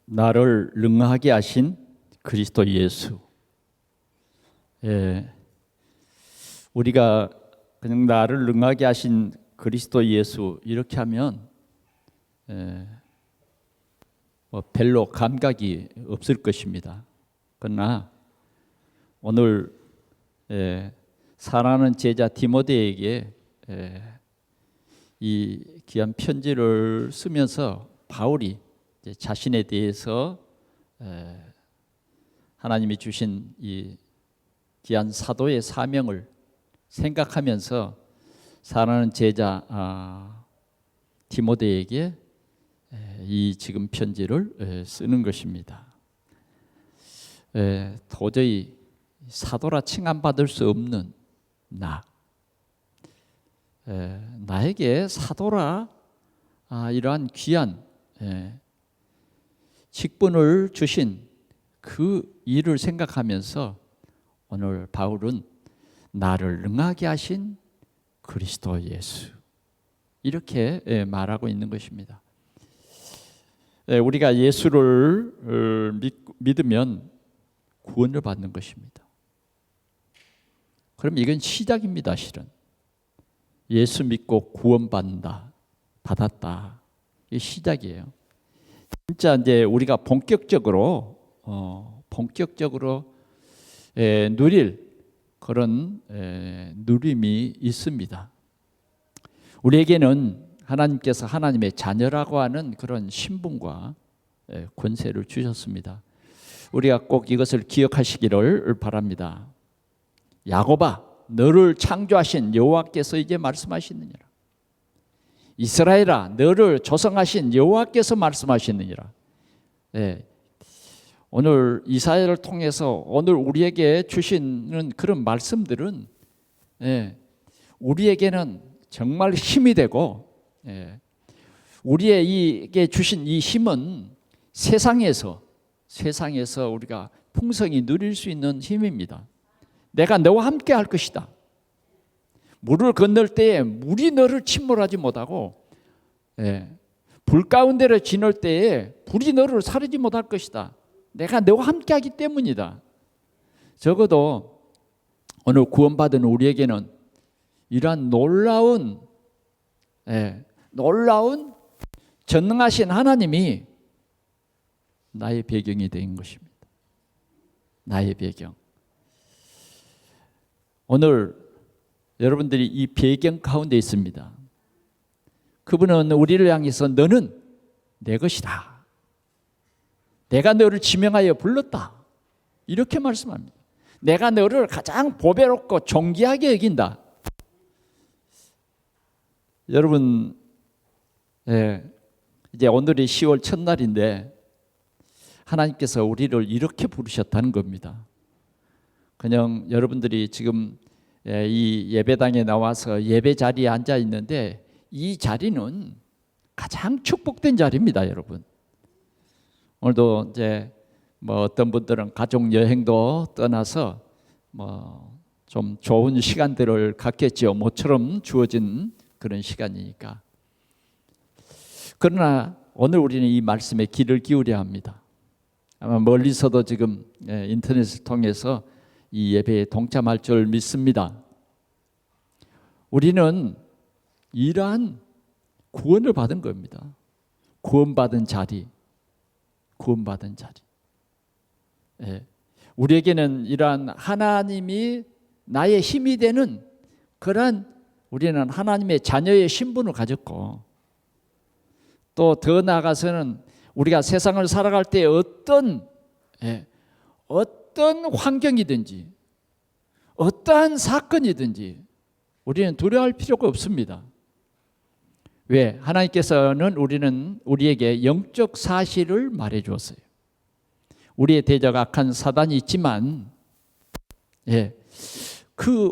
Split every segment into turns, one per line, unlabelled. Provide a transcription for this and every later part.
나를 능하게 하신 그리스도 예수. 우리가 그냥 나를 능하게 하신 그리스도 예수 이렇게 하면 별로 감각이 없을 것입니다. 그러나 오늘 사랑하는 제자 디모데에게 이 귀한 편지를 쓰면서 바울이 자신에 대해서 하나님이 주신 이 귀한 사도의 사명을 생각하면서 사랑하는 제자 디모데에게 이 지금 편지를 쓰는 것입니다. 도저히 사도라 칭함받을 수 없는 나에게 사도라 이러한 귀한 직분을 주신 그 일을 생각하면서 오늘 바울은 나를 능하게 하신 그리스도 예수 이렇게 말하고 있는 것입니다. 우리가 예수를 믿으면 구원을 받는 것입니다. 그럼 이건 시작입니다. 실은 예수 믿고 구원받는다, 받았다, 이게 시작이에요. 진짜 이제 우리가 본격적으로 누릴 그런 누림이 있습니다. 우리에게는 하나님께서 하나님의 자녀라고 하는 그런 신분과 권세를 주셨습니다. 우리가 꼭 이것을 기억하시기를 바랍니다. 야곱아, 너를 창조하신 여호와께서 이제 말씀하시느니라. 이스라엘아, 너를 조성하신 여호와께서 말씀하시느니라. 오늘 이사야를 통해서 오늘 우리에게 주시는 그런 말씀들은 우리에게는 정말 힘이 되고 우리에게 주신 이 힘은 세상에서 우리가 풍성히 누릴 수 있는 힘입니다. 내가 너와 함께 할 것이다. 물을 건널 때에 물이 너를 침몰하지 못하고 불 가운데를 지날 때에 불이 너를 사르지 못할 것이다. 내가 너와 함께 하기 때문이다. 적어도 오늘 구원받은 우리에게는 이러한 놀라운 전능하신 하나님이 나의 배경이 된 것입니다. 나의 배경. 오늘 여러분들이 이 배경 가운데 있습니다. 그분은 우리를 향해서 너는 내 것이다. 내가 너를 지명하여 불렀다. 이렇게 말씀합니다. 내가 너를 가장 보배롭고 존귀하게 여긴다. 여러분, 이제 오늘이 10월 첫날인데 하나님께서 우리를 이렇게 부르셨다는 겁니다. 그냥 여러분들이 지금 이 예배당에 나와서 예배 자리에 앉아 있는데 이 자리는 가장 축복된 자리입니다, 여러분. 오늘도 이제 어떤 분들은 가족 여행도 떠나서 좀 좋은 시간들을 갖겠죠. 모처럼 주어진 그런 시간이니까. 그러나 오늘 우리는 이 말씀에 귀를 기울여야 합니다. 아마 멀리서도 지금 인터넷을 통해서 이 예배에 동참할 줄 믿습니다. 우리는 이러한 구원을 받은 겁니다. 구원받은 자리. 우리에게는 이러한 하나님이 나의 힘이 되는 그러한 우리는 하나님의 자녀의 신분을 가졌고 또 더 나아가서는 우리가 세상을 살아갈 때 어떤 환경이든지 어떠한 사건이든지 우리는 두려워할 필요가 없습니다. 왜? 하나님께서는 우리에게 영적 사실을 말해 주었어요. 우리의 대적 악한 사단이 있지만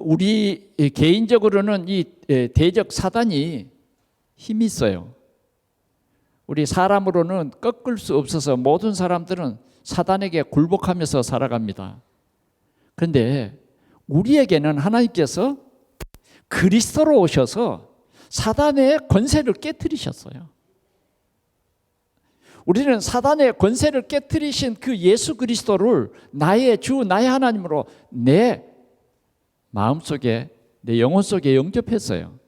우리 개인적으로는 이 대적 사단이 힘이 있어요. 우리 사람으로는 꺾을 수 없어서 모든 사람들은 사단에게 굴복하면서 살아갑니다. 그런데 우리에게는 하나님께서 그리스도로 오셔서 사단의 권세를 깨뜨리셨어요. 우리는 사단의 권세를 깨뜨리신 그 예수 그리스도를 나의 주, 나의 하나님으로 내 마음속에, 내 영혼 속에 영접했어요.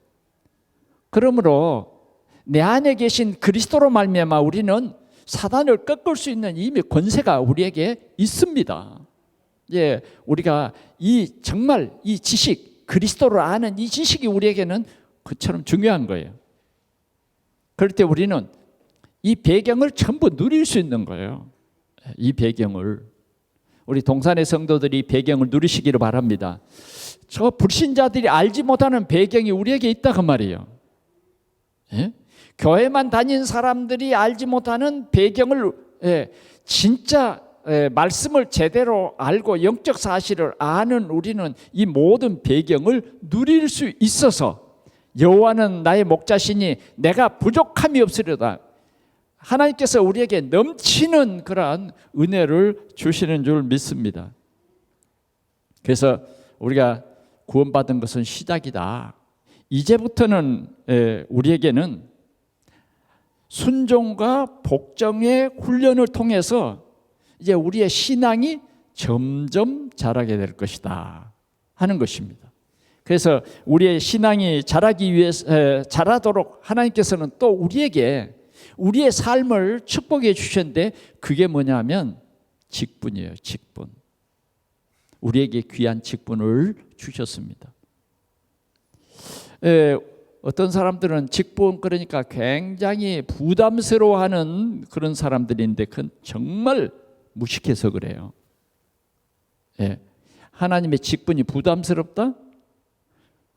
그러므로 내 안에 계신 그리스도로 말미암아 우리는 사단을 꺾을 수 있는 이미 권세가 우리에게 있습니다. 예, 우리가 정말 이 지식, 그리스도를 아는 이 지식이 우리에게는 그처럼 중요한 거예요. 그럴 때 우리는 이 배경을 전부 누릴 수 있는 거예요. 이 배경을. 우리 동산의 성도들이 배경을 누리시기를 바랍니다. 저 불신자들이 알지 못하는 배경이 우리에게 있다 그 말이에요. 예? 교회만 다닌 사람들이 알지 못하는 배경을, 진짜 말씀을 제대로 알고 영적 사실을 아는 우리는 이 모든 배경을 누릴 수 있어서 여호와는 나의 목자시니 내가 부족함이 없으리로다. 하나님께서 우리에게 넘치는 그러한 은혜를 주시는 줄 믿습니다. 그래서 우리가 구원받은 것은 시작이다. 이제부터는 우리에게는 순종과 복종의 훈련을 통해서 이제 우리의 신앙이 점점 자라게 될 것이다 하는 것입니다. 그래서 우리의 신앙이 자라기 위해서, 자라도록 하나님께서는 또 우리에게 우리의 삶을 축복해 주셨는데 그게 뭐냐면 직분이에요. 직분. 우리에게 귀한 직분을 주셨습니다. 어떤 사람들은 직분 그러니까 굉장히 부담스러워하는 그런 사람들인데 그건 정말 무식해서 그래요. 하나님의 직분이 부담스럽다?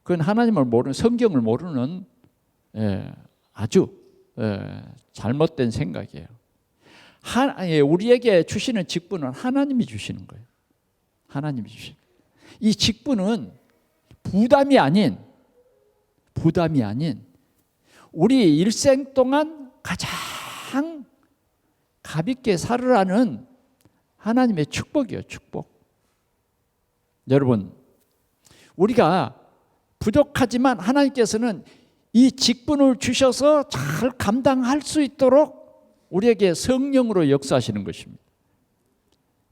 그건 하나님을 모르는, 성경을 모르는 아주 잘못된 생각이에요. 우리에게 주시는 직분은 하나님이 주시는 거예요. 하나님이 주시는 거예요. 이 직분은 부담이 아닌 우리 일생 동안 가장 가볍게 살으라는 하나님의 축복이에요. 축복. 여러분, 우리가 부족하지만 하나님께서는 이 직분을 주셔서 잘 감당할 수 있도록 우리에게 성령으로 역사하시는 것입니다.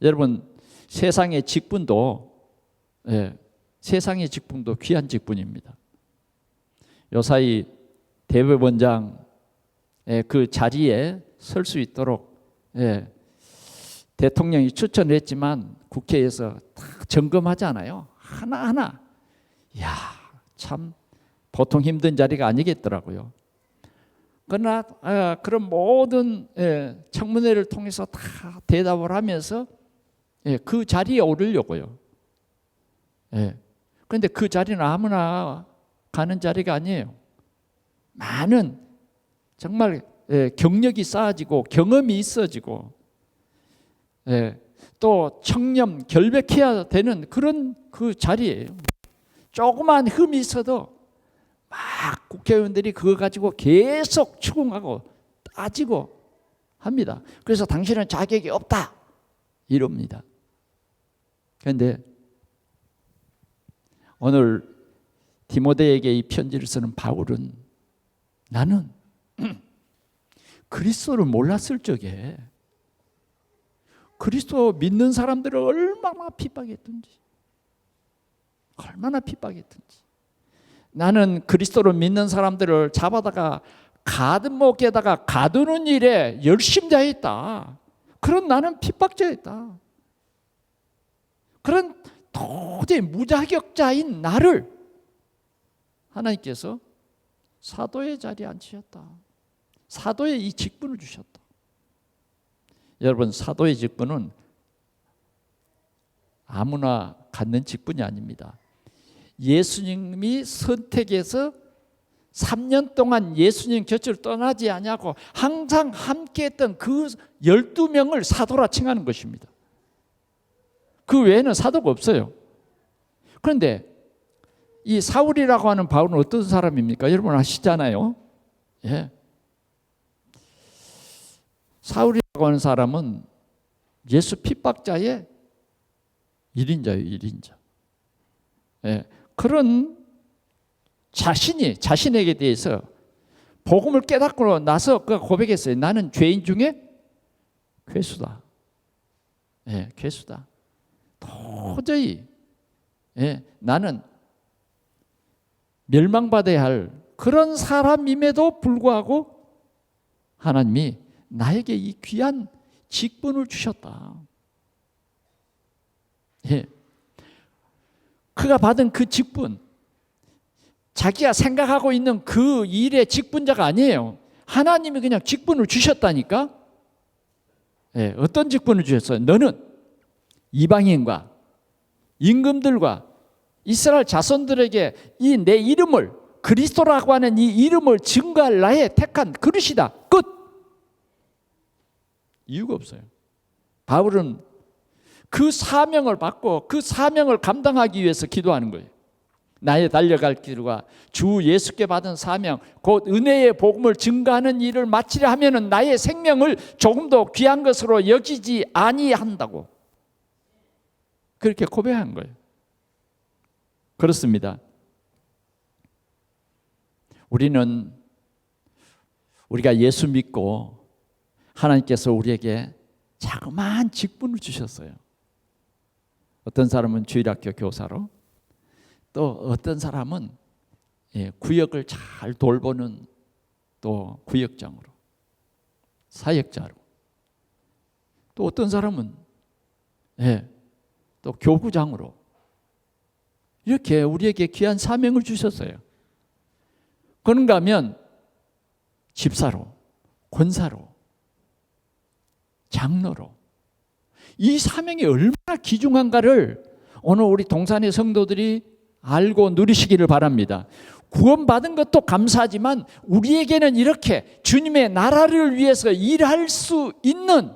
여러분, 세상의 직분도 귀한 직분입니다. 요사이 대법원장 그 자리에 설 수 있도록 대통령이 추천을 했지만 국회에서 다 점검하잖아요. 하나하나. 이야, 참 보통 힘든 자리가 아니겠더라고요. 그러나 그런 모든 청문회를 통해서 다 대답을 하면서 그 자리에 오르려고요. 그런데 그 자리는 아무나 가는 자리가 아니에요. 많은 정말 경력이 쌓아지고 경험이 있어지고 또 청렴 결백해야 되는 그런 그 자리예요. 조그만 흠이 있어도 막 국회의원들이 그거 가지고 계속 추궁하고 따지고 합니다. 그래서 당신은 자격이 없다 이럽니다. 그런데 오늘 디모데에게 이 편지를 쓰는 바울은 나는 그리스도를 몰랐을 적에 그리스도 믿는 사람들을 얼마나 핍박했든지 나는 그리스도를 믿는 사람들을 잡아다가 가든목에다가 가두는 일에 열심자였다. 그런 나는 핍박자였다. 그런 도저히 무자격자인 나를 하나님께서 사도의 자리에 앉히셨다. 사도의 이 직분을 주셨다. 여러분, 사도의 직분은 아무나 갖는 직분이 아닙니다. 예수님이 선택해서 3년 동안 예수님 곁을 떠나지 않냐고 항상 함께했던 그 12명을 사도라 칭하는 것입니다. 그 외에는 사도가 없어요. 그런데 이 사울이라고 하는 바울은 어떤 사람입니까? 여러분 아시잖아요. 사울이라고 하는 사람은 예수 핍박자의 1인자예요. 1인자. 그런 자신에게 대해서 복음을 깨닫고 나서 그가 고백했어요. 나는 죄인 중에 괴수다. 예, 괴수다. 도저히 나는 멸망받아야 할 그런 사람임에도 불구하고 하나님이 나에게 이 귀한 직분을 주셨다. 그가 받은 그 직분, 자기가 생각하고 있는 그 일의 직분자가 아니에요. 하나님이 그냥 직분을 주셨다니까. 어떤 직분을 주셨어요? 너는 이방인과 임금들과 이스라엘 자손들에게 이 내 이름을, 그리스도라고 하는 이 이름을 증거할 나의 택한 그릇이다. 끝. 이유가 없어요. 바울은 그 사명을 받고 그 사명을 감당하기 위해서 기도하는 거예요. 나의 달려갈 길과 주 예수께 받은 사명, 곧 은혜의 복음을 증거하는 일을 마치려 하면은 나의 생명을 조금 더 귀한 것으로 여기지 아니한다고 그렇게 고백한 거예요. 그렇습니다. 우리가 예수 믿고 하나님께서 우리에게 자그마한 직분을 주셨어요. 어떤 사람은 주일학교 교사로, 또 어떤 사람은 구역을 잘 돌보는 또 구역장으로, 사역자로, 또 어떤 사람은 또 교구장으로 이렇게 우리에게 귀한 사명을 주셨어요. 그런가 하면 집사로, 권사로, 장로로 이 사명이 얼마나 귀중한가를 오늘 우리 동산의 성도들이 알고 누리시기를 바랍니다. 구원받은 것도 감사하지만 우리에게는 이렇게 주님의 나라를 위해서 일할 수 있는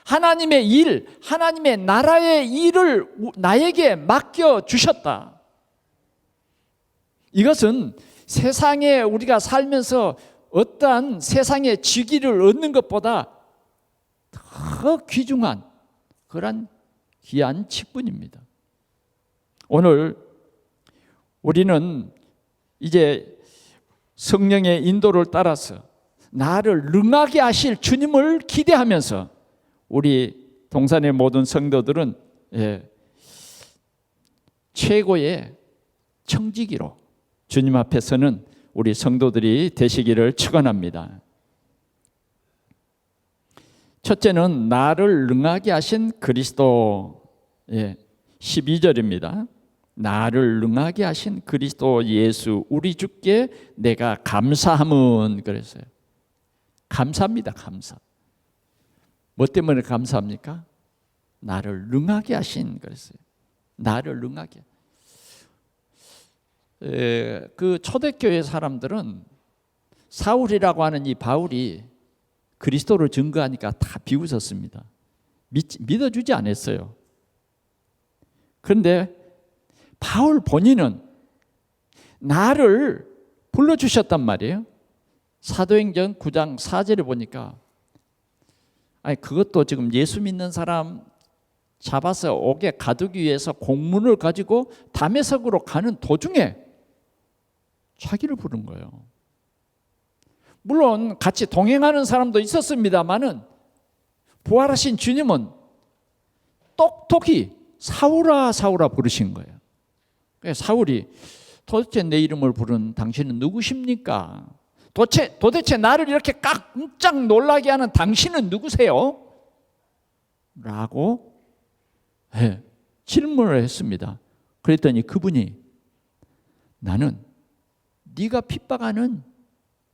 하나님의 일, 하나님의 나라의 일을 나에게 맡겨주셨다. 이것은 세상에 우리가 살면서 어떠한 세상의 직위를 얻는 것보다 더 귀중한 그런 귀한 직분입니다. 오늘 우리는 이제 성령의 인도를 따라서 나를 능하게 하실 주님을 기대하면서 우리 동산의 모든 성도들은 최고의 청지기로 주님 앞에서는 우리 성도들이 되시기를 축원합니다. 첫째는 나를 능하게 하신 그리스도, 12절입니다. 나를 능하게 하신 그리스도 예수 우리 주께 내가 감사함은 그랬어요. 감사합니다. 감사. 뭐 때문에 감사합니까? 나를 능하게 하신 그랬어요. 나를 능하게. 그 초대교회 사람들은 사울이라고 하는 이 바울이 그리스도를 증거하니까 다 비웃었습니다. 믿어주지 않았어요. 그런데 바울 본인은 나를 불러주셨단 말이에요. 사도행전 9장 4절에 보니까 그것도 지금 예수 믿는 사람 잡아서 옥에 가두기 위해서 공문을 가지고 다메섹으로 가는 도중에 자기를 부른 거예요. 물론 같이 동행하는 사람도 있었습니다마는 부활하신 주님은 똑똑히 사울아 사울아 부르신 거예요. 사울이 도대체 내 이름을 부른 당신은 누구십니까? 도대체 나를 이렇게 깜짝 놀라게 하는 당신은 누구세요? 라고 질문을 했습니다. 그랬더니 그분이 나는 네가 핍박하는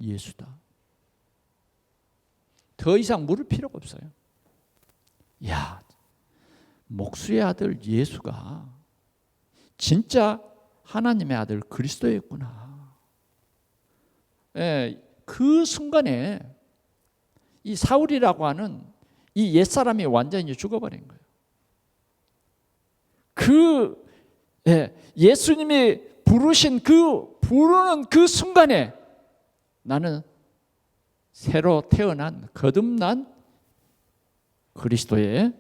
예수다. 더 이상 물을 필요가 없어요. 야, 목수의 아들 예수가 진짜 하나님의 아들 그리스도였구나. 그 순간에 이 사울이라고 하는 이 옛사람이 완전히 죽어버린 거예요. 예수님이 부르신 부르는 그 순간에 나는 새로 태어난 거듭난 그리스도의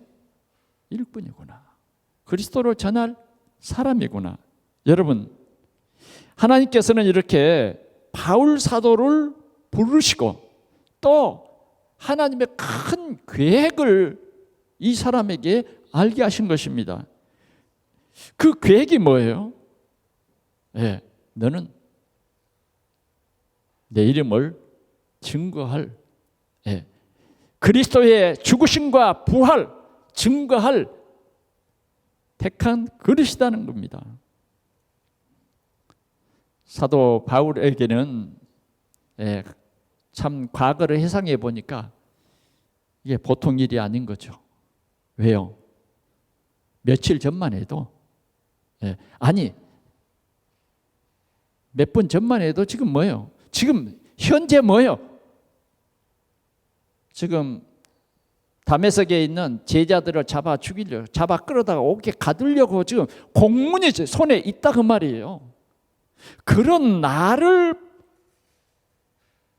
일꾼이구나. 그리스도를 전할 사람이구나. 여러분, 하나님께서는 이렇게 바울 사도를 부르시고 또 하나님의 큰 계획을 이 사람에게 알게 하신 것입니다. 그 계획이 뭐예요? 네, 너는 내 이름을 증거할, 그리스도의 죽으심과 부활 증거할 택한 그릇이라는 겁니다. 사도 바울에게는 참 과거를 회상해 보니까 이게 보통 일이 아닌 거죠. 왜요? 며칠 전만 해도 아니 몇 분 전만 해도 지금 뭐예요? 지금 현재 뭐예요? 지금 다메섹에 있는 제자들을 잡아 죽이려고, 잡아 끌어다가 옥에 가두려고 지금 공문이 손에 있다 그 말이에요. 그런 나를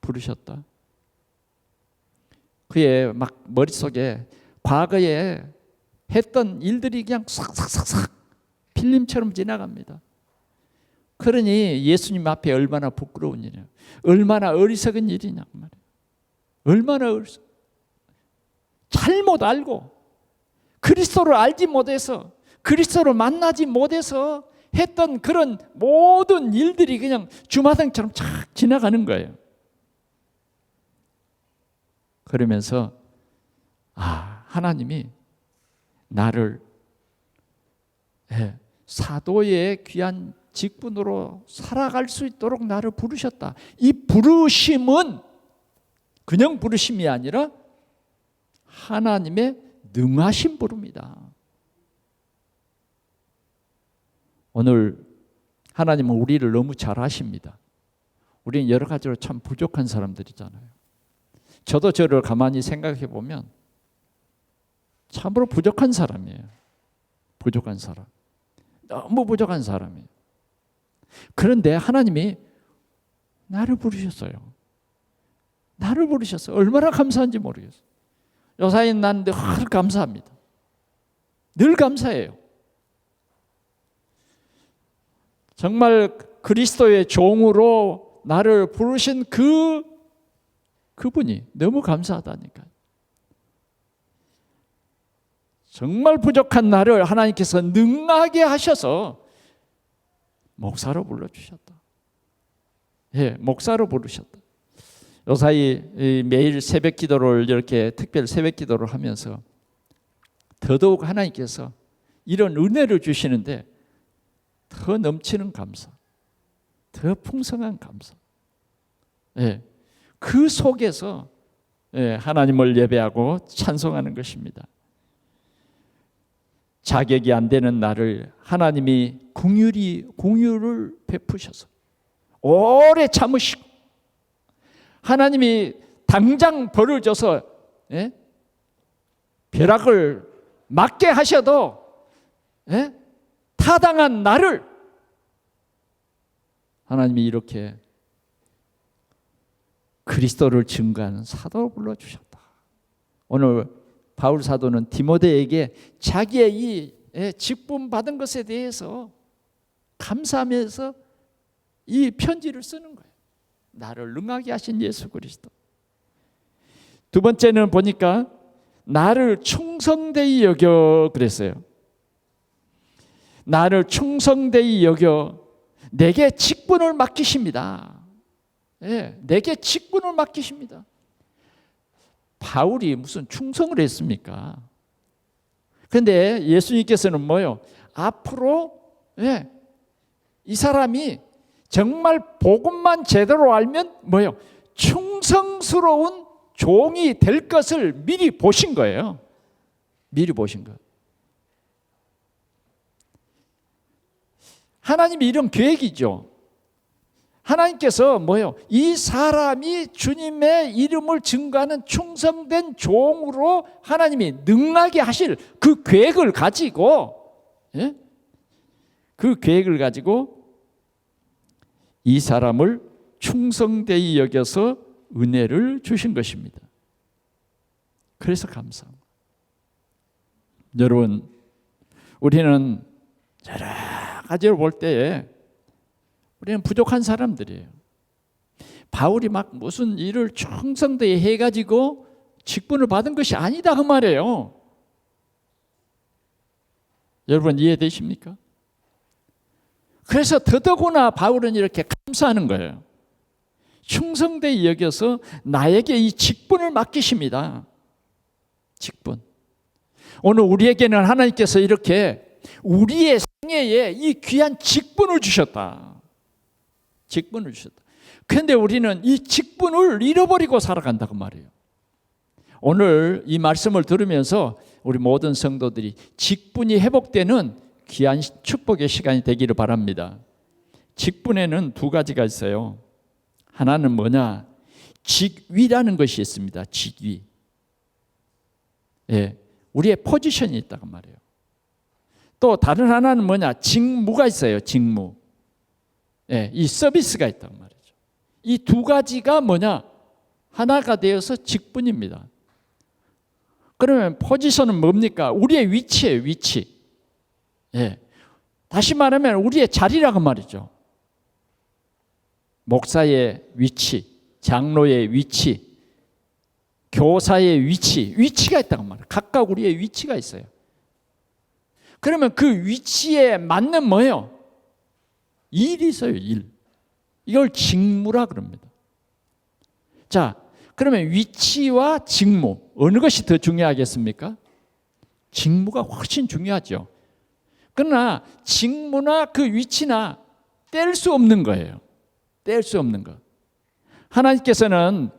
부르셨다. 그의 막 머릿속에 과거에 했던 일들이 그냥 싹싹싹싹 필름처럼 지나갑니다. 그러니 예수님 앞에 얼마나 부끄러운 일이냐, 얼마나 어리석은 일이냐 말이에요. 얼마나 어리석. 잘못 알고 그리스도를 알지 못해서, 그리스도를 만나지 못해서 했던 그런 모든 일들이 그냥 주마등처럼 착 지나가는 거예요. 그러면서 하나님이 나를 사도의 귀한 직분으로 살아갈 수 있도록 나를 부르셨다. 이 부르심은 그냥 부르심이 아니라 하나님의 능하신 부릅니다. 오늘 하나님은 우리를 너무 잘 아십니다. 우리는 여러 가지로 참 부족한 사람들이잖아요. 저도 저를 가만히 생각해 보면 참으로 부족한 사람이에요. 부족한 사람. 너무 부족한 사람이에요. 그런데 하나님이 나를 부르셨어요. 나를 부르셨어요. 얼마나 감사한지 모르겠어요. 요사이 난 늘 감사합니다. 늘 감사해요. 정말 그리스도의 종으로 나를 부르신 그분이 너무 감사하다니까요. 정말 부족한 나를 하나님께서 능하게 하셔서 목사로 불러주셨다. 목사로 부르셨다. 요사이 매일 새벽 기도를 이렇게 특별 새벽 기도를 하면서 더더욱 하나님께서 이런 은혜를 주시는데 더 넘치는 감사, 더 풍성한 감사. 그 속에서 하나님을 예배하고 찬송하는 것입니다. 자격이 안 되는 나를 하나님이 긍휼을 베푸셔서 오래 참으시고, 하나님이 당장 벌을 줘서 벼락을 맞게 하셔도 타당한 나를 하나님이 이렇게 그리스도를 증거하는 사도로 불러주셨다. 오늘 바울 사도는 디모데에게 자기의 이 직분 받은 것에 대해서 감사하면서 이 편지를 쓰는 거예요. 나를 능하게 하신 예수 그리스도. 두 번째는 보니까 나를 충성되이 여겨 그랬어요. 나를 충성되이 여겨 내게 직분을 맡기십니다. 내게 직분을 맡기십니다. 바울이 무슨 충성을 했습니까? 그런데 예수님께서는 뭐요? 앞으로 이 사람이 정말 복음만 제대로 알면 뭐요? 충성스러운 종이 될 것을 미리 보신 거예요. 미리 보신 거. 하나님이 이런 계획이죠. 하나님께서 뭐예요? 이 사람이 주님의 이름을 증거하는 충성된 종으로 하나님이 능하게 하실 그 계획을 가지고, 그 계획을 가지고 이 사람을 충성되이 여겨서 은혜를 주신 것입니다. 그래서 감사합니다. 여러분, 우리는 여러 가지를 볼 때에 우리는 부족한 사람들이에요. 바울이 막 무슨 일을 충성되이 해가지고 직분을 받은 것이 아니다 그 말이에요. 여러분 이해되십니까? 그래서 더더구나 바울은 이렇게 감사하는 거예요. 충성되이 여겨서 나에게 이 직분을 맡기십니다. 직분. 오늘 우리에게는 하나님께서 이렇게 우리의 생애에 이 귀한 직분을 주셨다. 직분을 주셨다. 그런데 우리는 이 직분을 잃어버리고 살아간다고 말이에요. 오늘 이 말씀을 들으면서 우리 모든 성도들이 직분이 회복되는 귀한 축복의 시간이 되기를 바랍니다. 직분에는 두 가지가 있어요. 하나는 뭐냐? 직위라는 것이 있습니다. 직위. 예, 우리의 포지션이 있다고 말이에요. 또 다른 하나는 뭐냐? 직무가 있어요. 직무. 예, 이 서비스가 있다고 말이죠. 이 두 가지가 뭐냐? 하나가 되어서 직분입니다. 그러면 포지션은 뭡니까? 우리의 위치예요. 위치. 예, 다시 말하면 우리의 자리라고 말이죠. 목사의 위치, 장로의 위치, 교사의 위치가 있다고 말이에요. 각각 우리의 위치가 있어요. 그러면 그 위치에 맞는 뭐예요? 일이 있어요. 일. 이걸 직무라 그럽니다. 자, 그러면 위치와 직무 어느 것이 더 중요하겠습니까? 직무가 훨씬 중요하죠. 그러나 직무나 그 위치나 뗄 수 없는 거예요. 뗄 수 없는 것. 하나님께서는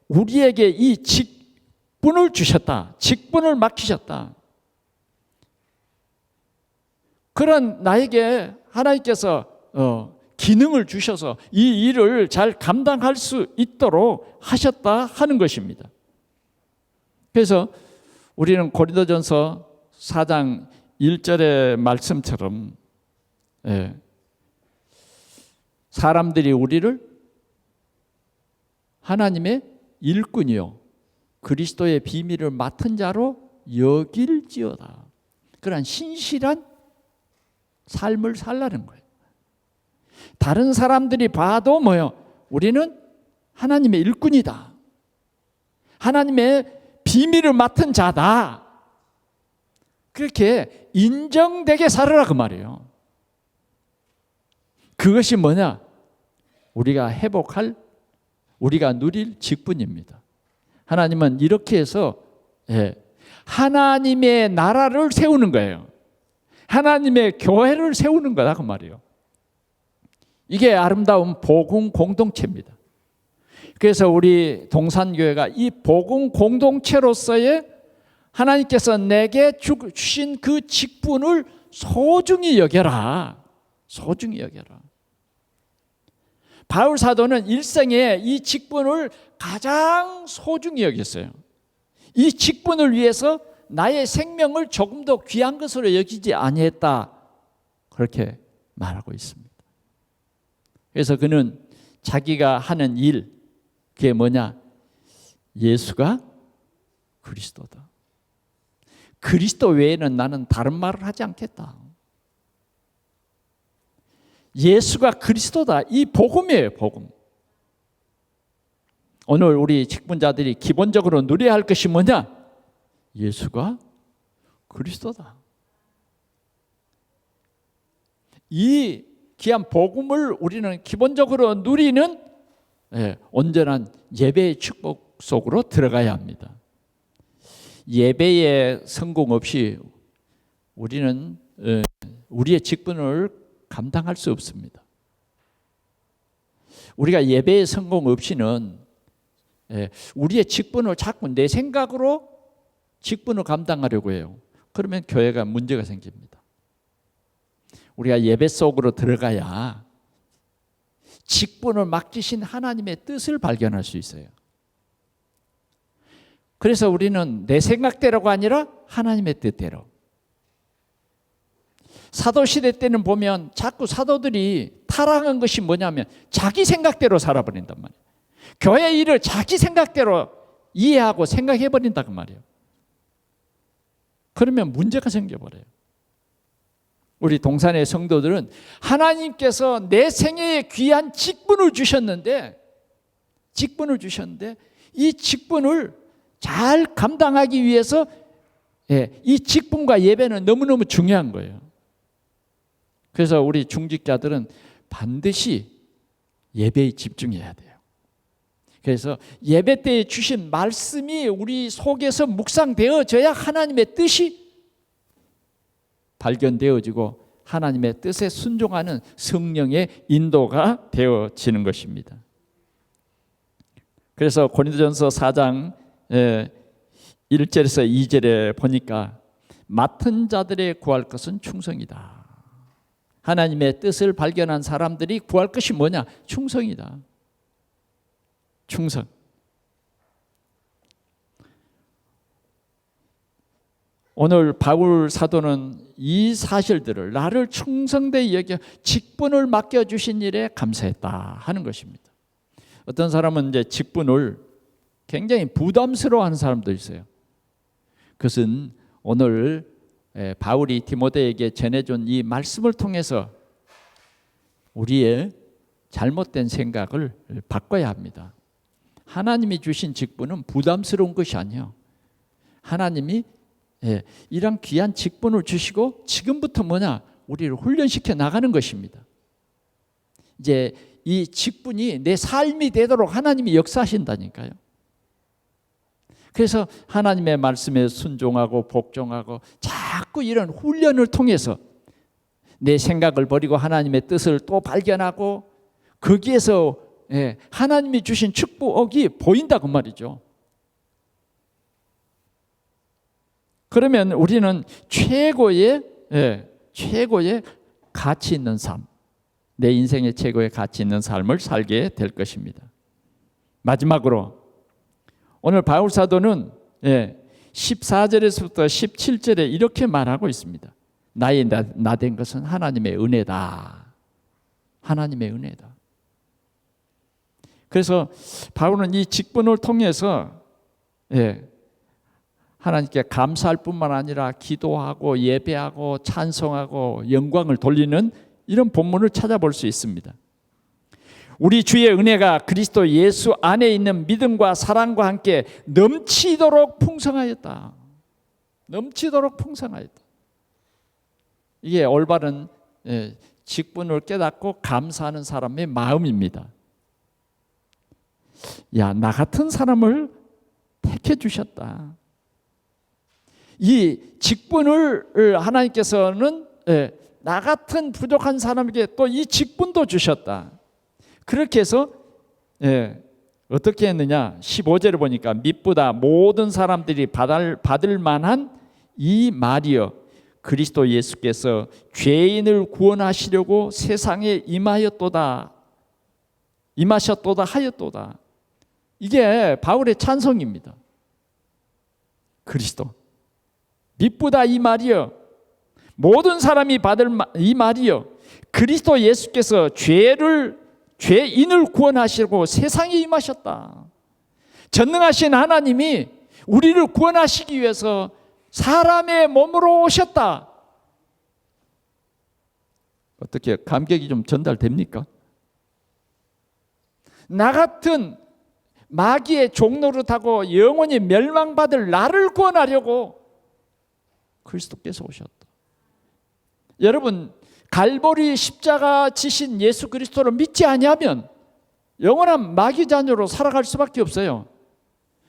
우리에게 이 직분을 주셨다. 직분을 맡기셨다. 그런 나에게 하나님께서 기능을 주셔서 이 일을 잘 감당할 수 있도록 하셨다 하는 것입니다. 그래서 우리는 고린도전서 4장 1절의 말씀처럼 사람들이 우리를 하나님의 일꾼이요 그리스도의 비밀을 맡은 자로 여길지어다. 그러한 신실한 삶을 살라는 거예요. 다른 사람들이 봐도 뭐요? 우리는 하나님의 일꾼이다. 하나님의 비밀을 맡은 자다. 그렇게 인정되게 살으라 그 말이에요. 그것이 뭐냐? 우리가 회복할, 우리가 누릴 직분입니다. 하나님은 이렇게 해서 하나님의 나라를 세우는 거예요. 하나님의 교회를 세우는 거다 그 말이에요. 이게 아름다운 복음 공동체입니다. 그래서 우리 동산교회가 이 복음 공동체로서의 하나님께서 내게 주신 그 직분을 소중히 여겨라. 소중히 여겨라. 바울 사도는 일생에 이 직분을 가장 소중히 여겼어요. 이 직분을 위해서 나의 생명을 조금 더 귀한 것으로 여기지 아니했다. 그렇게 말하고 있습니다. 그래서 그는 자기가 하는 일, 그게 뭐냐? 예수가 그리스도다. 그리스도 외에는 나는 다른 말을 하지 않겠다. 예수가 그리스도다. 이 복음이에요, 복음. 오늘 우리 직분자들이 기본적으로 누려야 할 것이 뭐냐? 예수가 그리스도다. 이 귀한 복음을 우리는 기본적으로 누리는 온전한 예배의 축복 속으로 들어가야 합니다. 예배의 성공 없이 우리는 우리의 직분을 감당할 수 없습니다. 우리가 예배의 성공 없이는 우리의 직분을 자꾸 내 생각으로 직분을 감당하려고 해요. 그러면 교회가 문제가 생깁니다. 우리가 예배 속으로 들어가야 직분을 맡기신 하나님의 뜻을 발견할 수 있어요. 그래서 우리는 내 생각대로가 아니라 하나님의 뜻대로. 사도시대 때는 보면 자꾸 사도들이 타락한 것이 뭐냐면 자기 생각대로 살아버린단 말이에요. 교회 일을 자기 생각대로 이해하고 생각해버린다고 말이에요. 그러면 문제가 생겨버려요. 우리 동산의 성도들은 하나님께서 내 생애에 귀한 직분을 주셨는데 이 직분을 잘 감당하기 위해서 이 직분과 예배는 너무너무 중요한 거예요. 그래서 우리 중직자들은 반드시 예배에 집중해야 돼요. 그래서 예배 때에 주신 말씀이 우리 속에서 묵상되어져야 하나님의 뜻이 발견되어지고 하나님의 뜻에 순종하는 성령의 인도가 되어지는 것입니다. 그래서 고린도전서 4장 1절에서 2절에 보니까 맡은 자들의 구할 것은 충성이다. 하나님의 뜻을 발견한 사람들이 구할 것이 뭐냐? 충성이다. 충성. 오늘 바울 사도는 이 사실들을 나를 충성되이 여겨 직분을 맡겨주신 일에 감사했다 하는 것입니다. 어떤 사람은 이제 직분을 굉장히 부담스러워하는 사람도 있어요. 그것은 오늘 바울이 디모데에게 전해준 이 말씀을 통해서 우리의 잘못된 생각을 바꿔야 합니다. 하나님이 주신 직분은 부담스러운 것이 아니에요. 하나님이 이런 귀한 직분을 주시고 지금부터 뭐냐? 우리를 훈련시켜 나가는 것입니다. 이제 이 직분이 내 삶이 되도록 하나님이 역사하신다니까요. 그래서 하나님의 말씀에 순종하고 복종하고 자꾸 이런 훈련을 통해서 내 생각을 버리고 하나님의 뜻을 또 발견하고 거기에서 하나님이 주신 축복이 보인다고 말이죠. 그러면 우리는 최고의 가치 있는 삶, 내 인생의 최고의 가치 있는 삶을 살게 될 것입니다. 마지막으로 오늘 바울 사도는 14절에서부터 17절에 이렇게 말하고 있습니다. 나의 나된 것은 하나님의 은혜다. 하나님의 은혜다. 그래서 바울은 이 직분을 통해서 하나님께 감사할 뿐만 아니라 기도하고 예배하고 찬송하고 영광을 돌리는 이런 본문을 찾아볼 수 있습니다. 우리 주의 은혜가 그리스도 예수 안에 있는 믿음과 사랑과 함께 넘치도록 풍성하였다. 넘치도록 풍성하였다. 이게 올바른 직분을 깨닫고 감사하는 사람의 마음입니다. 야, 나 같은 사람을 택해 주셨다. 이 직분을 하나님께서는 나 같은 부족한 사람에게 또 이 직분도 주셨다. 그렇게 해서 어떻게 했느냐? 15절을 보니까 밑보다 모든 사람들이 받을 만한 이 말이여 그리스도 예수께서 죄인을 구원하시려고 세상에 임하셨도다 하였도다. 이게 바울의 찬송입니다. 그리스도 밑보다 이 말이여 모든 사람이 받을 이 말이여 그리스도 예수께서 죄인을 구원하시려고 세상에 임하셨다. 전능하신 하나님이 우리를 구원하시기 위해서 사람의 몸으로 오셨다. 어떻게 감격이 좀 전달됩니까? 나 같은 마귀의 종노릇하고 영원히 멸망받을 나를 구원하려고 그리스도께서 오셨다. 여러분 갈보리 십자가 지신 예수 그리스도를 믿지 아니하면 영원한 마귀 자녀로 살아갈 수밖에 없어요.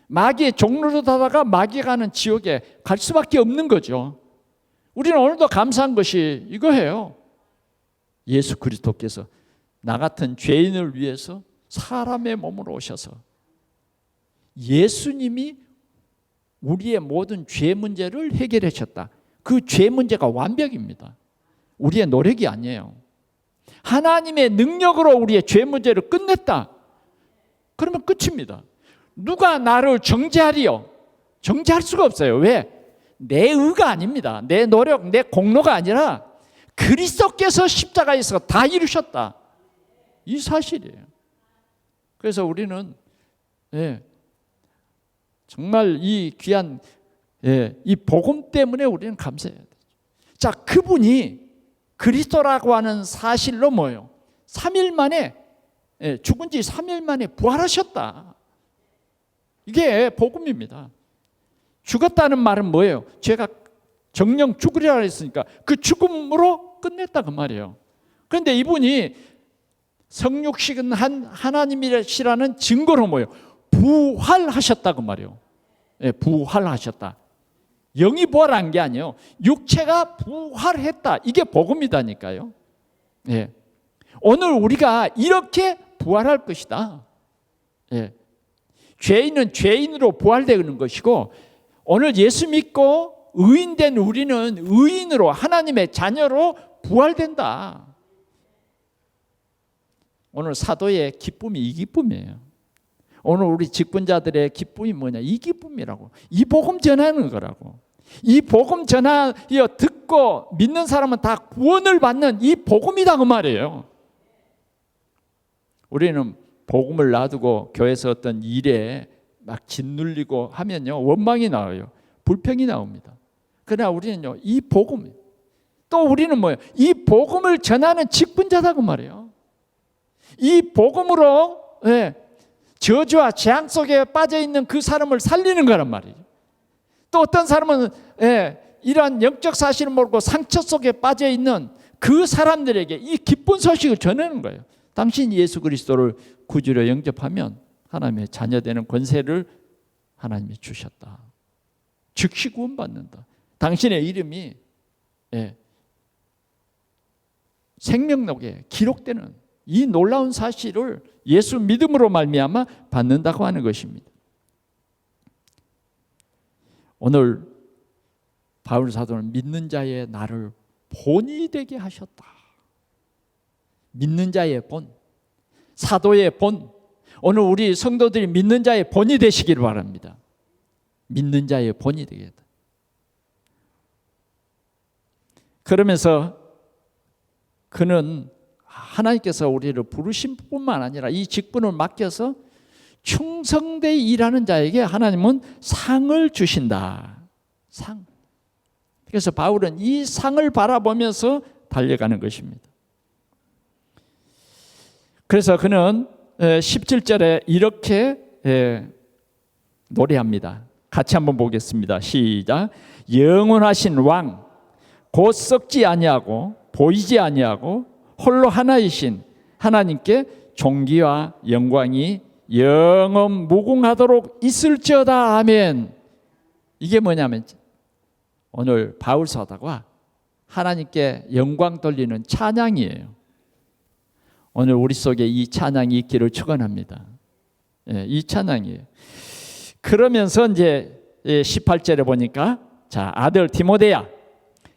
마귀의 종노릇하다가 마귀가 가는 지옥에 갈 수밖에 없는 거죠. 우리는 오늘도 감사한 것이 이거예요. 예수 그리스도께서 나 같은 죄인을 위해서 사람의 몸으로 오셔서 예수님이 우리의 모든 죄 문제를 해결하셨다. 그 죄 문제가 완벽입니다. 우리의 노력이 아니에요. 하나님의 능력으로 우리의 죄 문제를 끝냈다. 그러면 끝입니다. 누가 나를 정죄하리요? 정죄할 수가 없어요. 왜? 내 의가 아닙니다. 내 노력, 내 공로가 아니라 그리스도께서 십자가에서 다 이루셨다. 이 사실이에요. 그래서 우리는 정말 이 귀한 이 복음 때문에 우리는 감사해야 돼요. 자, 그분이 그리스도라고 하는 사실로 뭐예요? 3일 만에 죽은 지 3일 만에 부활하셨다. 이게 복음입니다. 죽었다는 말은 뭐예요? 죄가 정령 죽으리라 했으니까 그 죽음으로 끝냈다 그 말이에요. 그런데 이분이 성육식은 하나님이시라는 증거로 뭐예요? 부활하셨다 그 말이에요. 예, 부활하셨다. 영이 부활한 게 아니에요. 육체가 부활했다. 이게 복음이다니까요. 예. 오늘 우리가 이렇게 부활할 것이다. 예. 죄인은 죄인으로 부활되는 것이고, 오늘 예수 믿고 의인된 우리는 의인으로 하나님의 자녀로 부활된다. 오늘 사도의 기쁨이 이 기쁨이에요. 오늘 우리 직분자들의 기쁨이 뭐냐? 이 기쁨이라고. 이 복음 전하는 거라고. 이 복음 전하여 듣고 믿는 사람은 다 구원을 받는 이 복음이다 그 말이에요. 우리는 복음을 놔두고 교회에서 어떤 일에 막 짓눌리고 하면요, 원망이 나와요. 불평이 나옵니다. 그러나 우리는요, 이 복음, 또 우리는 뭐예요? 이 복음을 전하는 직분자다 그 말이에요. 이 복음으로 저주와 재앙 속에 빠져 있는 그 사람을 살리는 거란 말이에요. 또 어떤 사람은 이러한 영적 사실을 모르고 상처 속에 빠져 있는 그 사람들에게 이 기쁜 소식을 전하는 거예요. 당신이 예수 그리스도를 구주로 영접하면 하나님의 자녀되는 권세를 하나님이 주셨다. 즉시 구원받는다. 당신의 이름이 생명록에 기록되는 이 놀라운 사실을 예수 믿음으로 말미암아 받는다고 하는 것입니다. 오늘 바울 사도는 믿는 자의 나를 본이 되게 하셨다. 믿는 자의 본, 사도의 본. 오늘 우리 성도들이 믿는 자의 본이 되시기를 바랍니다. 믿는 자의 본이 되겠다. 그러면서 그는 하나님께서 우리를 부르신 뿐만 아니라 이 직분을 맡겨서 충성되이 일하는 자에게 하나님은 상을 주신다. 상. 그래서 바울은 이 상을 바라보면서 달려가는 것입니다. 그래서 그는 17절에 이렇게 노래합니다. 같이 한번 보겠습니다. 시작. 영원하신 왕, 곧 썩지 아니하고 보이지 아니하고 홀로 하나이신 하나님께 존귀와 영광이 영원 무궁하도록 있을지어다. 아멘. 이게 뭐냐면 오늘 바울 사도가 하나님께 영광 돌리는 찬양이에요. 오늘 우리 속에 이 찬양이 있기를 축원합니다. 이 찬양이에요. 그러면서 이제 18절에 보니까 자, 아들 디모데야,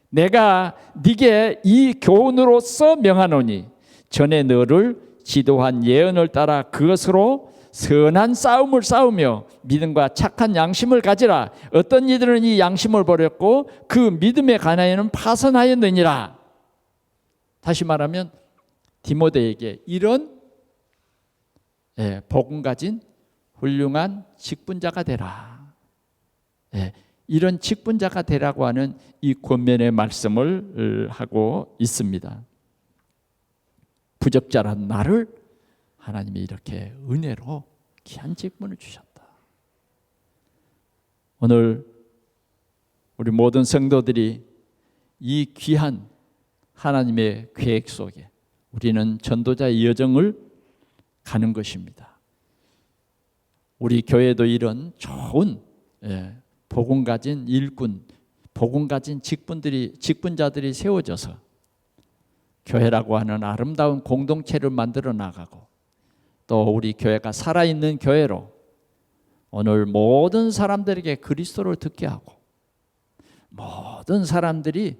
내가 네게 이 교훈으로서 명하노니 전에 너를 지도한 예언을 따라 그것으로 선한 싸움을 싸우며 믿음과 착한 양심을 가지라. 어떤 이들은 이 양심을 버렸고 그 믿음에 관하여는 파선하였느니라. 다시 말하면 디모데에게 이런 복음 가진 훌륭한 직분자가 되라. 이런 직분자가 되라고 하는 이 권면의 말씀을 하고 있습니다. 부적절한 나를 하나님이 이렇게 은혜로 귀한 직분을 주셨다. 오늘 우리 모든 성도들이 이 귀한 하나님의 계획 속에 우리는 전도자의 여정을 가는 것입니다. 우리 교회도 이런 좋은 복음 가진 일꾼, 복음 가진 직분자들이 세워져서 교회라고 하는 아름다운 공동체를 만들어 나가고 또 우리 교회가 살아있는 교회로 오늘 모든 사람들에게 그리스도를 듣게 하고 모든 사람들이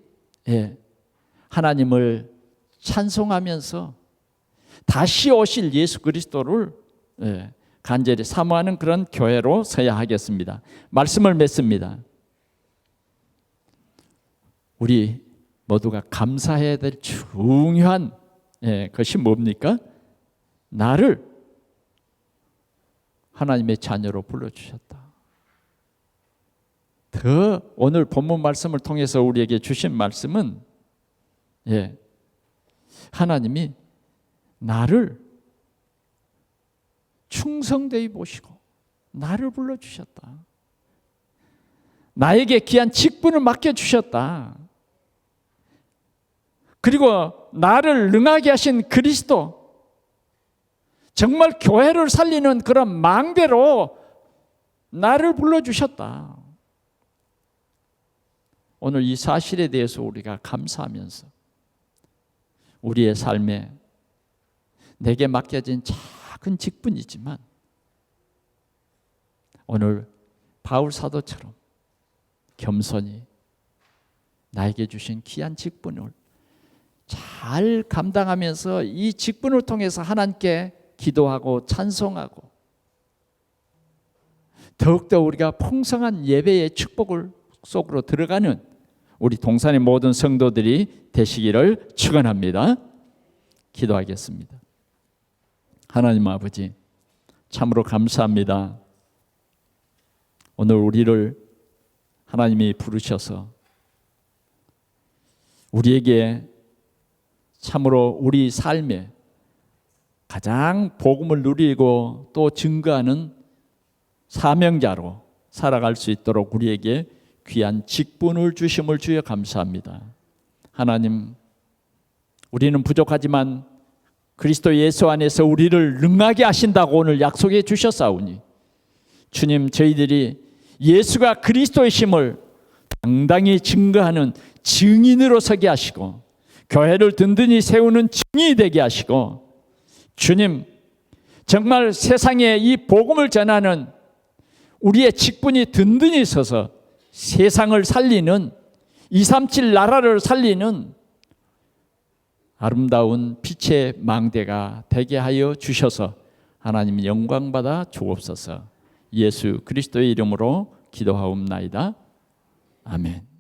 하나님을 찬송하면서 다시 오실 예수 그리스도를 간절히 사모하는 그런 교회로 서야 하겠습니다. 말씀을 맺습니다. 우리 모두가 감사해야 될 중요한 것이 뭡니까? 나를 하나님의 자녀로 불러주셨다. 더 오늘 본문 말씀을 통해서 우리에게 주신 말씀은 하나님이 나를 충성되이 보시고 나를 불러주셨다. 나에게 귀한 직분을 맡겨주셨다. 그리고 나를 능하게 하신 그리스도, 정말 교회를 살리는 그런 망대로 나를 불러주셨다. 오늘 이 사실에 대해서 우리가 감사하면서 우리의 삶에 내게 맡겨진 작은 직분이지만 오늘 바울 사도처럼 겸손히 나에게 주신 귀한 직분을 잘 감당하면서 이 직분을 통해서 하나님께 기도하고 찬송하고 더욱더 우리가 풍성한 예배의 축복을 속으로 들어가는 우리 동산의 모든 성도들이 되시기를 축원합니다. 기도하겠습니다. 하나님 아버지, 참으로 감사합니다. 오늘 우리를 하나님이 부르셔서 우리에게 참으로 우리 삶에 가장 복음을 누리고 또 증거하는 사명자로 살아갈 수 있도록 우리에게 귀한 직분을 주심을 주여 감사합니다. 하나님, 우리는 부족하지만 그리스도 예수 안에서 우리를 능하게 하신다고 오늘 약속해 주셨사오니 주님, 저희들이 예수가 그리스도이심을 당당히 증거하는 증인으로 서게 하시고 교회를 든든히 세우는 증인이 되게 하시고 주님, 정말 세상에 이 복음을 전하는 우리의 직분이 든든히 서서 세상을 살리는 237 나라를 살리는 아름다운 빛의 망대가 되게 하여 주셔서 하나님 영광 받아 주옵소서. 예수 그리스도의 이름으로 기도하옵나이다. 아멘.